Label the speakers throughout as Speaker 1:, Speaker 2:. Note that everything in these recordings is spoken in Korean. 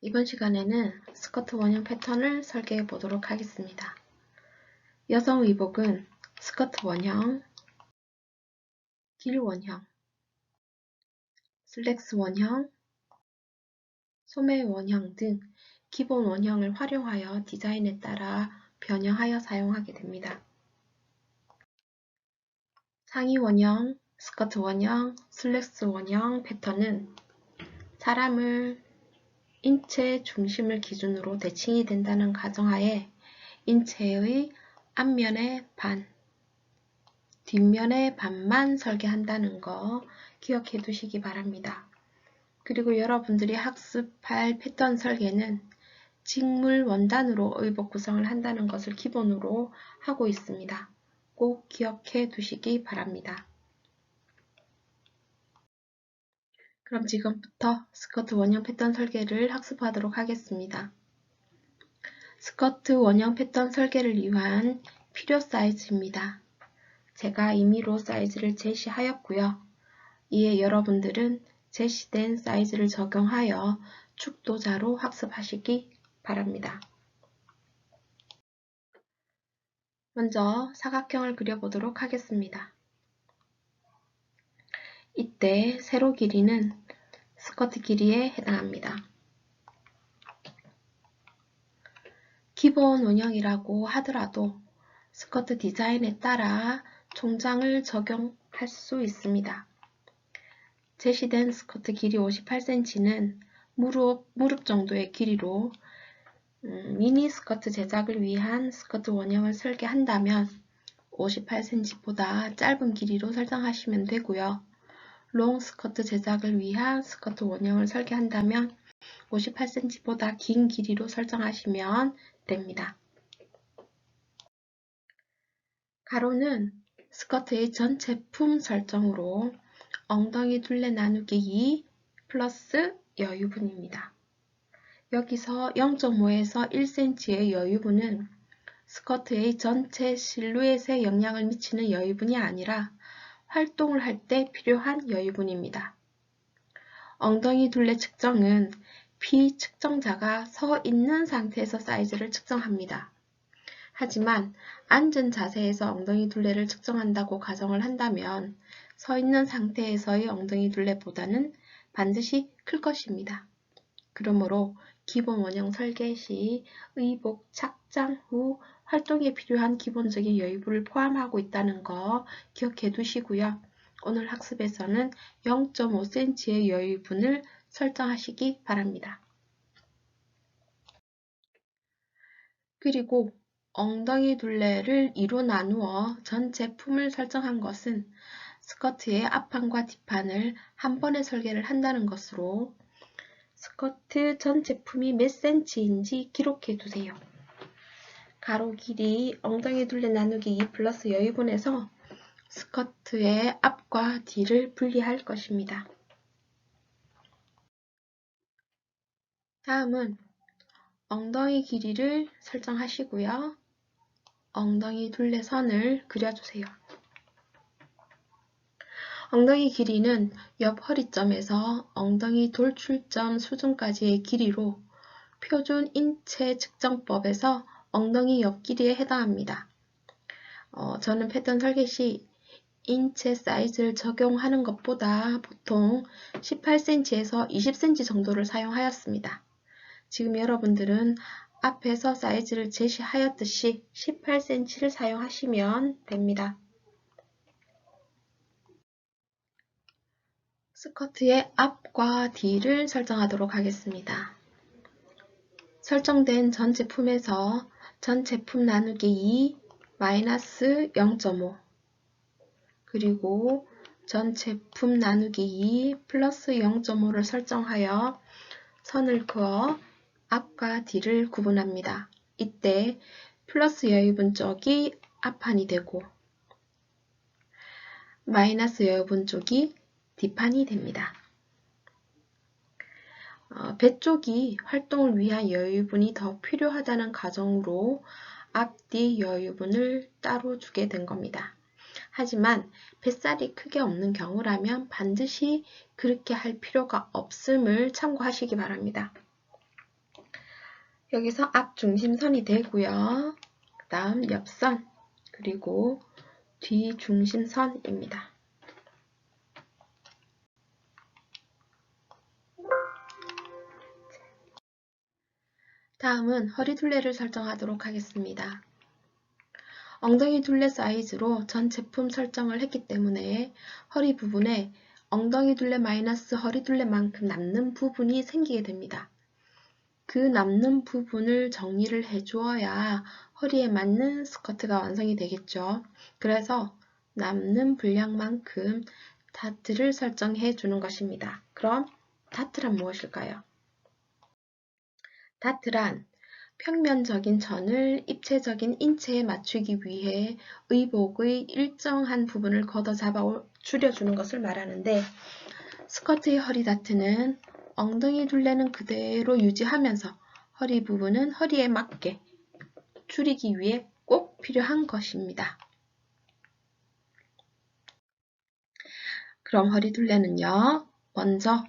Speaker 1: 이번 시간에는 스커트 원형 패턴을 설계해 보도록 하겠습니다. 여성 의복은 스커트 원형, 길 원형, 슬랙스 원형, 소매 원형 등 기본 원형을 활용하여 디자인에 따라 변형하여 사용하게 됩니다. 상의 원형, 스커트 원형, 슬랙스 원형 패턴은 사람을 인체 중심을 기준으로 대칭이 된다는 가정하에 인체의 앞면의 반, 뒷면의 반만 설계한다는 거 기억해 두시기 바랍니다. 그리고 여러분들이 학습할 패턴 설계는 직물 원단으로 의복 구성을 한다는 것을 기본으로 하고 있습니다. 꼭 기억해 두시기 바랍니다. 그럼 지금부터 스커트 원형 패턴 설계를 학습하도록 하겠습니다. 스커트 원형 패턴 설계를 위한 필요 사이즈입니다. 제가 임의로 사이즈를 제시하였고요. 이에 여러분들은 제시된 사이즈를 적용하여 축도자로 학습하시기 바랍니다. 먼저 사각형을 그려보도록 하겠습니다. 이때 세로 길이는 스커트 길이에 해당합니다. 기본 원형이라고 하더라도 스커트 디자인에 따라 총장을 적용할 수 있습니다. 제시된 스커트 길이 58cm는 무릎 정도의 길이로 미니 스커트 제작을 위한 스커트 원형을 설계한다면 58cm보다 짧은 길이로 설정하시면 되고요. 롱 스커트 제작을 위한 스커트 원형을 설계한다면 58cm보다 긴 길이로 설정하시면 됩니다. 가로는 스커트의 전체 품 설정으로 엉덩이 둘레 나누기 2 플러스 여유분입니다. 여기서 0.5에서 1cm의 여유분은 스커트의 전체 실루엣에 영향을 미치는 여유분이 아니라 활동을 할 때 필요한 여유분입니다. 엉덩이 둘레 측정은 피측정자가 서 있는 상태에서 사이즈를 측정합니다. 하지만 앉은 자세에서 엉덩이 둘레를 측정한다고 가정을 한다면 서 있는 상태에서의 엉덩이 둘레보다는 반드시 클 것입니다. 그러므로 기본 원형 설계 시 의복 착장 후 활동에 필요한 기본적인 여유분을 포함하고 있다는 거 기억해 두시고요. 오늘 학습에서는 0.5cm의 여유분을 설정하시기 바랍니다. 그리고 엉덩이 둘레를 2로 나누어 전체 품을 설정한 것은 스커트의 앞판과 뒷판을 한 번에 설계를 한다는 것으로 스커트 전체 품이 몇 cm인지 기록해 두세요. 가로 길이 엉덩이 둘레 나누기 2 플러스 여유분에서 스커트의 앞과 뒤를 분리할 것입니다. 다음은 엉덩이 길이를 설정하시고요. 엉덩이 둘레 선을 그려주세요. 엉덩이 길이는 옆 허리점에서 엉덩이 돌출점 수중까지의 길이로 표준 인체 측정법에서 엉덩이 옆 길이에 해당합니다. 저는 패턴 설계 시 인체 사이즈를 적용하는 것보다 보통 18cm에서 20cm 정도를 사용하였습니다. 지금 여러분들은 앞에서 사이즈를 제시하였듯이 18cm를 사용하시면 됩니다. 스커트의 앞과 뒤를 설정하도록 하겠습니다. 설정된 전 제품에서 전 제품 나누기 2 마이너스 0.5 그리고 전 제품 나누기 2 플러스 0.5를 설정하여 선을 그어 앞과 뒤를 구분합니다. 이때 플러스 여유분 쪽이 앞판이 되고 마이너스 여유분 쪽이 뒷판이 됩니다. 배 쪽이 활동을 위한 여유분이 더 필요하다는 가정으로 앞뒤 여유분을 따로 주게 된 겁니다. 하지만 뱃살이 크게 없는 경우라면 반드시 그렇게 할 필요가 없음을 참고하시기 바랍니다. 여기서 앞 중심선이 되고요. 그 다음 옆선, 그리고 뒤 중심선입니다. 다음은 허리 둘레를 설정하도록 하겠습니다. 엉덩이 둘레 사이즈로 전 제품 설정을 했기 때문에 허리 부분에 엉덩이 둘레 마이너스 허리 둘레만큼 남는 부분이 생기게 됩니다. 그 남는 부분을 정리를 해주어야 허리에 맞는 스커트가 완성이 되겠죠. 그래서 남는 분량만큼 다트를 설정해 주는 것입니다. 그럼 다트란 무엇일까요? 다트란 평면적인 선을 입체적인 인체에 맞추기 위해 의복의 일정한 부분을 걷어 잡아 줄여주는 것을 말하는데, 스커트의 허리 다트는 엉덩이 둘레는 그대로 유지하면서 허리 부분은 허리에 맞게 줄이기 위해 꼭 필요한 것입니다. 그럼 허리 둘레는요, 먼저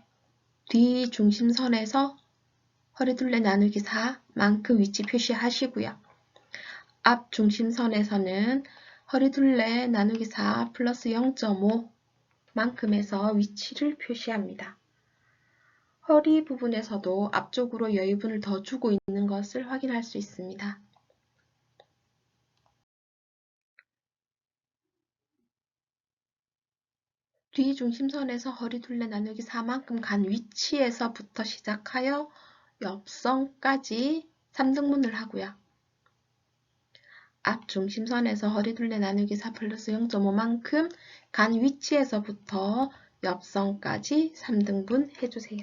Speaker 1: 뒤 중심선에서 허리 둘레 나누기 4만큼 위치 표시하시고요. 앞 중심선에서는 허리 둘레 나누기 4 플러스 0.5 만큼에서 위치를 표시합니다. 허리 부분에서도 앞쪽으로 여유분을 더 주고 있는 것을 확인할 수 있습니다. 뒤 중심선에서 허리 둘레 나누기 4만큼 간 위치에서부터 시작하여 옆선까지 3등분을 하고요. 앞 중심선에서 허리 둘레 나누기 4 플러스 0.5만큼 간 위치에서부터 옆선까지 3등분 해주세요.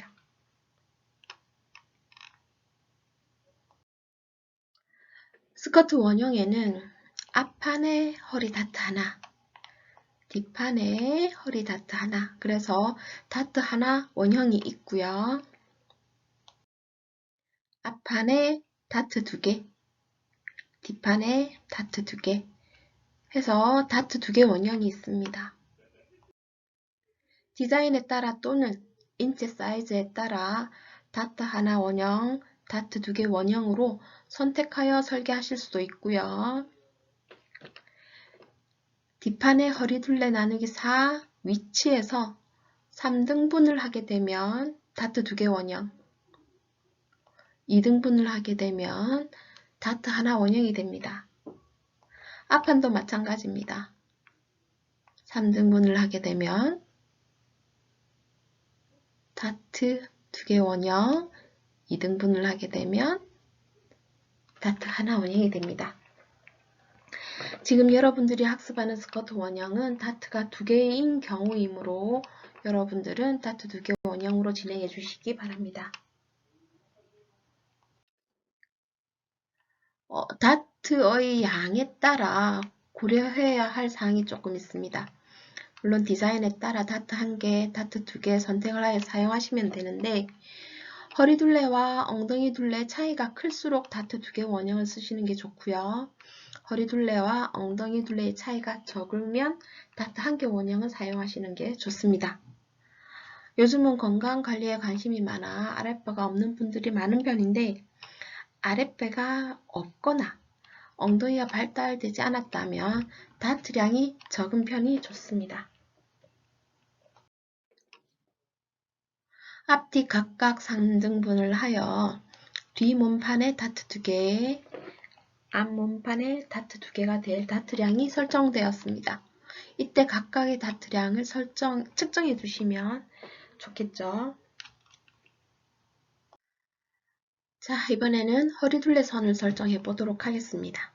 Speaker 1: 스커트 원형에는 앞판에 허리 다트 하나, 뒷판에 허리 다트 하나, 그래서 다트 하나 원형이 있고요. 앞판에 다트 2개, 뒷판에 다트 2개 해서 다트 2개 원형이 있습니다. 디자인에 따라 또는 인체 사이즈에 따라 다트 하나 원형, 다트 2개 원형으로 선택하여 설계하실 수도 있고요. 뒷판에 허리 둘레 나누기 4 위치에서 3등분을 하게 되면 다트 2개 원형, 2등분을 하게 되면 다트 하나 원형이 됩니다. 앞판도 마찬가지입니다. 3등분을 하게 되면 다트 2개 원형, 2등분을 하게 되면 다트 하나 원형이 됩니다. 지금 여러분들이 학습하는 스커트 원형은 다트가 2개인 경우이므로 여러분들은 다트 2개 원형으로 진행해 주시기 바랍니다. 다트의 양에 따라 고려해야 할 사항이 조금 있습니다. 물론 디자인에 따라 다트 1개, 다트 2개 선택을 하여 사용하시면 되는데, 허리 둘레와 엉덩이 둘레 차이가 클수록 다트 2개 원형을 쓰시는 게 좋고요. 허리 둘레와 엉덩이 둘레의 차이가 적으면 다트 1개 원형을 사용하시는 게 좋습니다. 요즘은 건강관리에 관심이 많아 아랫배가 없는 분들이 많은 편인데, 아랫배가 없거나 엉덩이가 발달되지 않았다면 다트량이 적은 편이 좋습니다. 앞뒤 각각 3등분을 하여 뒤 몸판에 다트 2개, 앞 몸판에 다트 2개가 될 다트량이 설정되었습니다. 이때 각각의 다트량을 측정해 두시면 좋겠죠. 자, 이번에는 허리 둘레 선을 설정해 보도록 하겠습니다.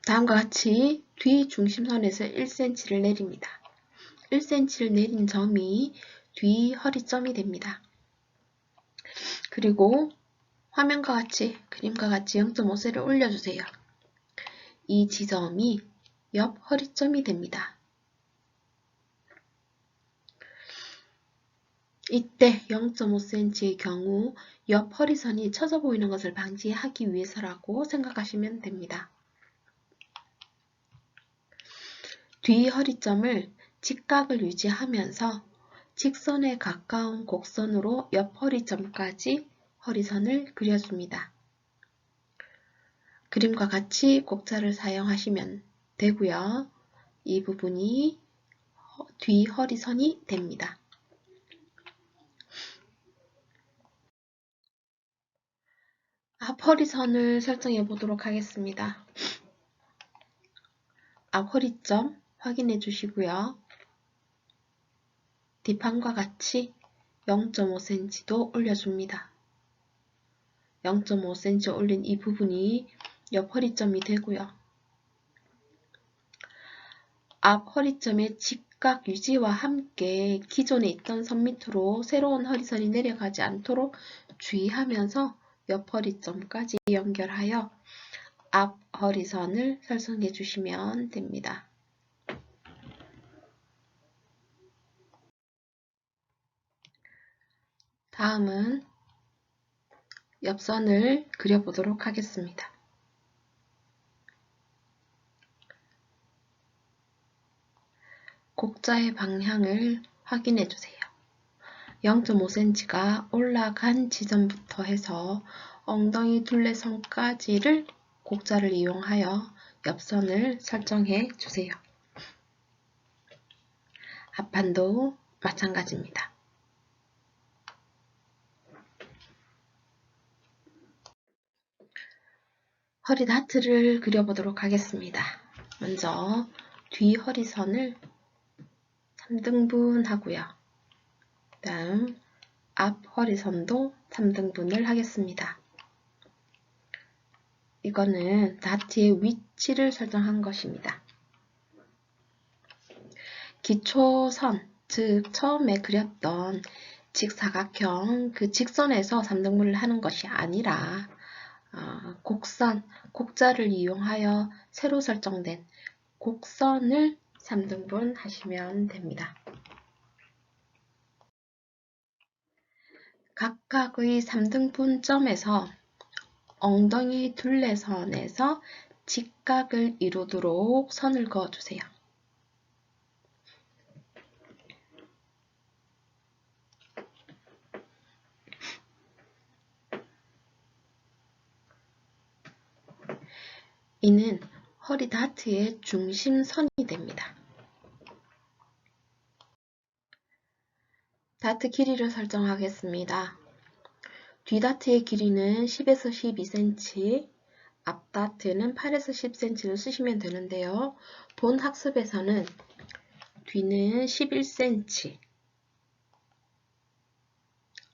Speaker 1: 다음과 같이 뒤 중심선에서 1cm를 내립니다. 1cm를 내린 점이 뒤 허리점이 됩니다. 그리고 화면과 같이, 그림과 같이 0.5cm를 올려주세요. 이 지점이 옆 허리점이 됩니다. 이때 0.5cm의 경우 옆 허리선이 처져 보이는 것을 방지하기 위해서라고 생각하시면 됩니다. 뒤 허리점을 직각을 유지하면서 직선에 가까운 곡선으로 옆 허리점까지 허리선을 그려줍니다. 그림과 같이 곡자를 사용하시면 되고요. 이 부분이 뒤 허리선이 됩니다. 앞 허리선을 설정해 보도록 하겠습니다. 앞 허리점 확인해 주시고요. 뒷판과 같이 0.5cm도 올려줍니다. 0.5cm 올린 이 부분이 옆 허리점이 되고요. 앞 허리점의 직각 유지와 함께 기존에 있던 선 밑으로 새로운 허리선이 내려가지 않도록 주의하면서 옆 허리점까지 연결하여 앞 허리선을 설정해 주시면 됩니다. 다음은 옆선을 그려보도록 하겠습니다. 곡자의 방향을 확인해 주세요. 0.5cm가 올라간 지점부터 해서 엉덩이 둘레선까지를 곡자를 이용하여 옆선을 설정해 주세요. 앞판도 마찬가지입니다. 허리 다트를 그려보도록 하겠습니다. 먼저 뒤 허리선을 3등분 하고요. 다음 앞 허리선도 3등분을 하겠습니다. 이거는 다트의 위치를 설정한 것입니다. 기초선, 즉 처음에 그렸던 직사각형 그 직선에서 3등분을 하는 것이 아니라 곡선, 곡자를 이용하여 새로 설정된 곡선을 3등분 하시면 됩니다. 각각의 3등분점에서 엉덩이 둘레선에서 직각을 이루도록 선을 그어주세요. 이는 허리 다트의 중심선이 됩니다. 다트 길이를 설정하겠습니다. 뒤 다트의 길이는 10에서 12cm, 앞 다트는 8에서 10cm를 쓰시면 되는데요. 본 학습에서는 뒤는 11cm,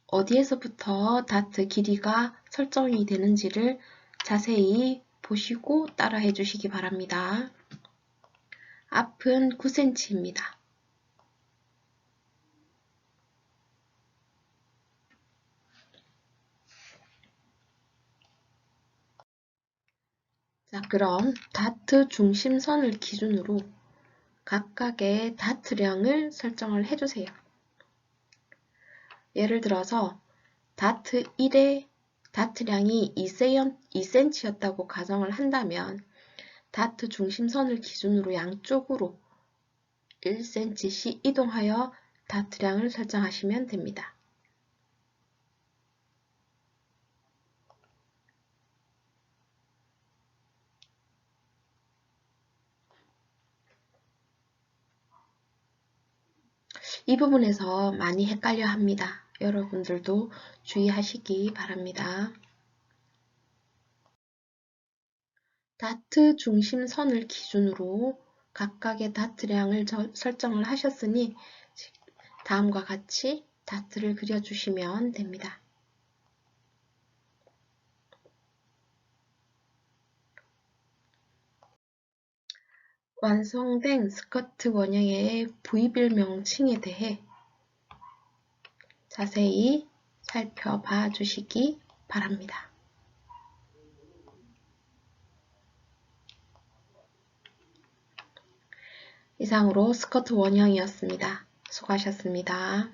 Speaker 1: 어디에서부터 다트 길이가 설정이 되는지를 자세히 보시고 따라 해주시기 바랍니다. 앞은 9cm입니다. 자, 그럼 다트 중심선을 기준으로 각각의 다트량을 설정을 해주세요. 예를 들어서 다트 1의 다트량이 2cm였다고 가정을 한다면 다트 중심선을 기준으로 양쪽으로 1cm씩 이동하여 다트량을 설정하시면 됩니다. 이 부분에서 많이 헷갈려 합니다. 여러분들도 주의하시기 바랍니다. 다트 중심선을 기준으로 각각의 다트량을 설정을 하셨으니 다음과 같이 다트를 그려주시면 됩니다. 완성된 스커트 원형의 부위별 명칭에 대해 자세히 살펴봐 주시기 바랍니다. 이상으로 스커트 원형이었습니다. 수고하셨습니다.